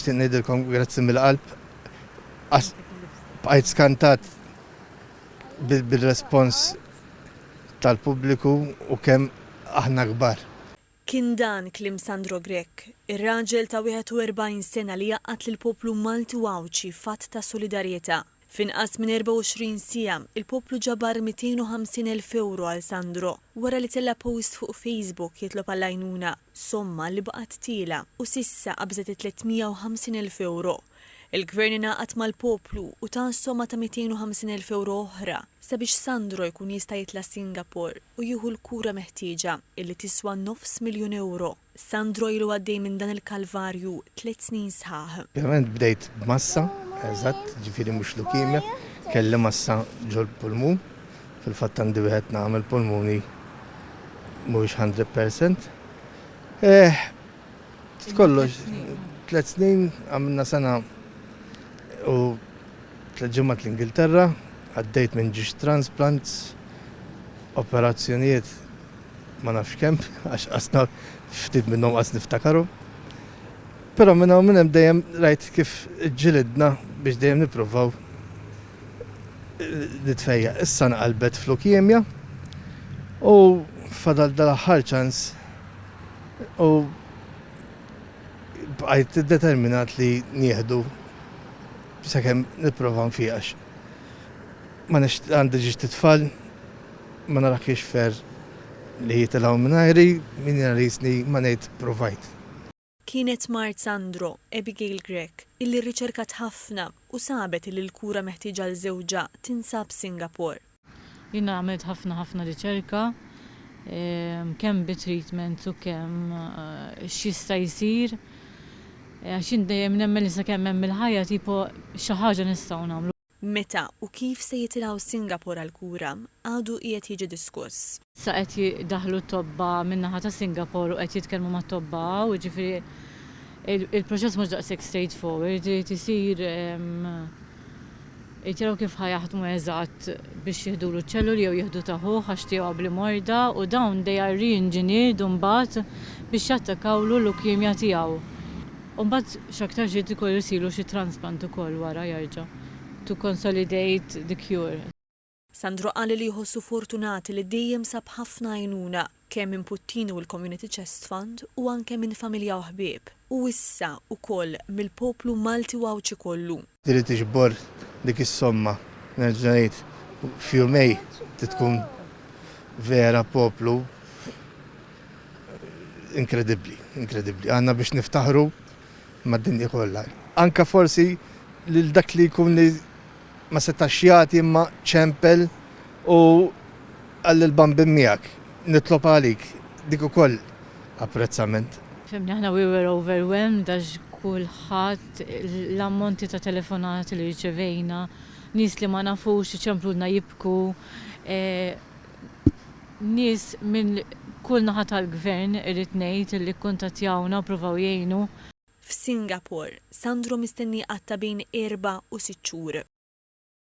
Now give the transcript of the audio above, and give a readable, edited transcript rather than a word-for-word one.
Nidilkom grazzi mill-qalb, bqajt skantat bil-respons tal-pubbliku u kemm aħna kbar. Kien dan kliem Sandro Grech, ir-raġel ta' 41 sena li jaqgħat lill-poplu Malti u Awċi fatt ta' solidarjetà. F'inqas minn 24 siegħa il-poplu ġabar 250,000 euro għal Sandro wara li tella post fuq Facebook jitlob għal għajnuna, somma li baqgħet tila u sissa qabżet 350,000 euro. Il-gvern ingħaqad mal-poplu u ta' somma ta' 250,000 euro oħra sabiex Sandro jkun jista' jitla' Singapore u jieħu l-kura meħtieġa illi tiswa €500,000 euro. Sandro ilu għaddej minn dan il-kalvarju 3 snin sħaħ. Ovvjament bdejt b'massa, eżatt, ġifieri mhux leukemia, kelli massa ġol pulmun, fil-fatt għandi wieħed nagħmel pulmuni mhuwiex 100%. Kollox 3 snin għamilna sena u 3 ġimgħat l-Ingilterra, għaddejt minn ġiex transplants, operazzjonijiet ma nafx kemm, għax qasna ftit minnhom qas niftakaru. Però minn hawn minn hemm dejjem rajt kif ġilidna biex dejjem nippruvaw nitfejja. Issa nqalbet f'leukemja u fadal dal-aħħar ċans u bqajt determinat li nieħdu sakemm nipprova nfieqax. Ma għandi ġiex titfal, ma narakx fer li jitilgħu minn ajri, min jarisni ma ngħid provajt. Kienet mart Sandro, Abigail Grech, illi rriċerkat ħafna u sabet li l-kura meħtieġa l-żewġa tinsab Singapore. Jiena għamilt ħafna riċerka, kemm bit-treatment u kemm x'jista' jsir. Għaxin dejjem nemmen li sakemm hemm il-ħajja tipo xi ħaġa nistgħu nagħmlu. Meta u kif se jitilgħu Singapore għall-kura għadu qiegħed jiġi diskuss. Sa qed jidaħlu t-tobba min-naħa ta' Singapore u qed jitkellmu mat-tobba u ġifieri il-proċess mhux daqshekk straightforward, irid isir jitiraw kif ħajaħdmu eżatt biex jieħdulu ċelluli jew jieħdu taħuh għax tiegħu qabli morda u dawn they are re-engineered mbagħad biex jattakawlu l-leukemja tiegħu. U mbagħad x'aktar ġiet ikollu jsiru xi transplant ukoll wara jerġa' to consolidate the cure. Sandro qal li jħossu fortunati li dejjem sab ħafna għajnuna kemm minn Puttini u l-Community Chest Fund u anke minn familja u ħbieb. U issa wkoll mill-poplu Malti u Awċi kollu. Trid tiġbor dik is-somma, nerġa' ngħid, f'jumej tkun vera poplu inkredibbli. Għandna biex niftaħru mad-dinja kollha. Anka forsi lil dak li jkun li ma setax jagħti imma ċempel u għall-bambin miegħek. Nitlob għalik dik ukoll apprezzament. Fimni aħna we were overwhelmed għax kulħadd l-ammonti ta' telefonati li riċevejna, nies li ma nafux iċemplulna jibku, nies minn kull naħa tal-gvern irid ngħid li kkuntattjawna pruvaw jgħinu. F'Singapore, Sandro mistenni għatta bejn 4 u 6 xhur.